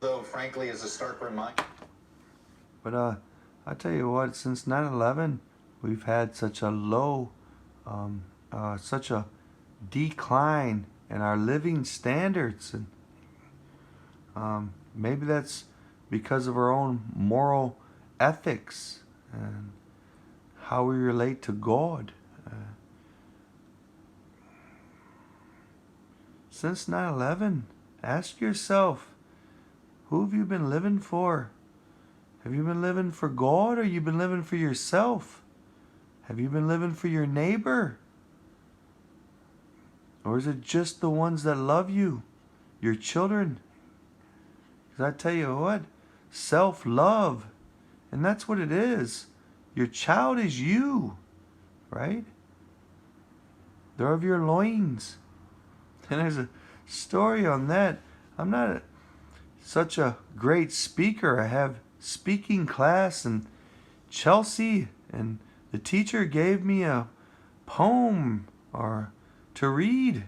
though frankly is a stark reminder. But I tell you what, since 9/11, we've had such a such a decline in our living standards, and maybe that's because of our own moral ethics and how we relate to God. Since 9/11, ask yourself, who have you been living for? Have you been living for God, or have you been living for yourself? Have you been living for your neighbor? Or is it just the ones that love you, your children? Because I tell you what, self-love, and that's what it is. Your child is you, right? They're of your loins. And there's a story on that. I'm not such a great speaker. I have speaking class in Chelsea, and the teacher gave me a poem or to read,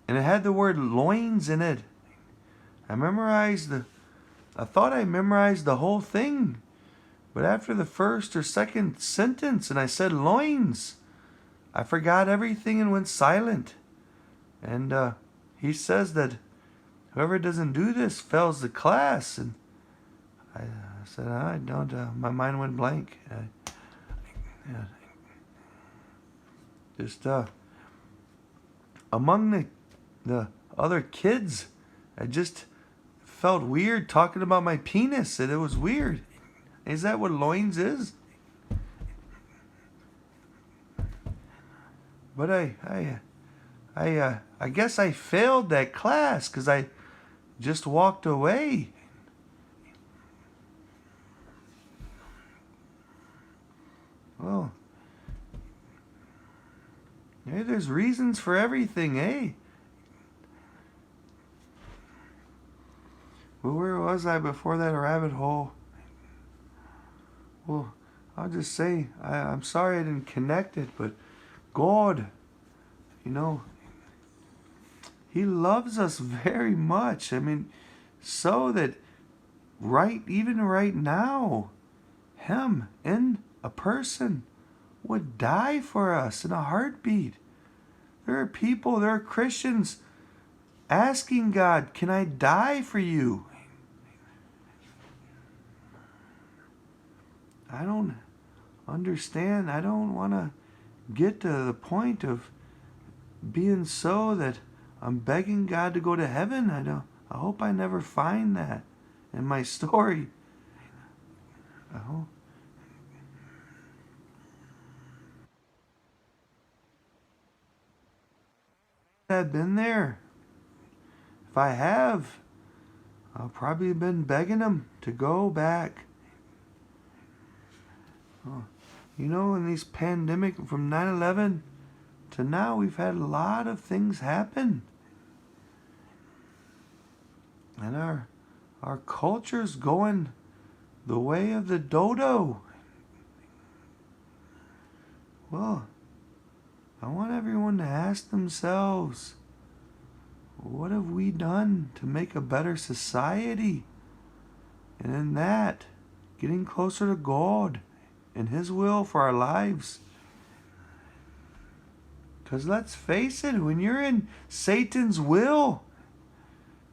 and it had the word loins in it. I thought I memorized the whole thing, but after the first or second sentence and I said loins, I forgot everything and went silent. And he says that whoever doesn't do this fails the class. And I said, I don't. My mind went blank. Just among the other kids, I just felt weird talking about my penis. And it was weird. Is that what loins is? But I guess I failed that class because I just walked away. Well, hey, there's reasons for everything, eh? Well, where was I before that rabbit hole? Well, I'll just say, I'm sorry I didn't connect it, but God, you know, He loves us very much. I mean, so that even right now, Him in a person would die for us in a heartbeat. There are Christians asking God, can I die for you? I don't understand. I don't want to get to the point of being so that I'm begging God to go to heaven. I hope I never find that in my story. I hope. I've been there. If I have, I've probably been begging Him to go back. Oh, you know, in these pandemic from 9/11 to now, we've had a lot of things happen. And our culture's going the way of the dodo. Well, I want everyone to ask themselves, what have we done to make a better society? And in that, getting closer to God and His will for our lives. Because let's face it, when you're in Satan's will,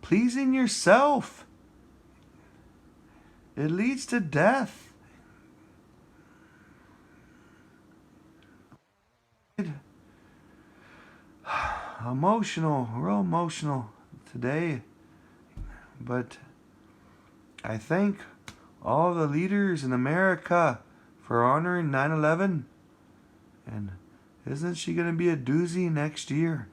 pleasing yourself, it leads to death. Real emotional today. But I thank all the leaders in America for honoring 9/11. And isn't she going to be a doozy next year?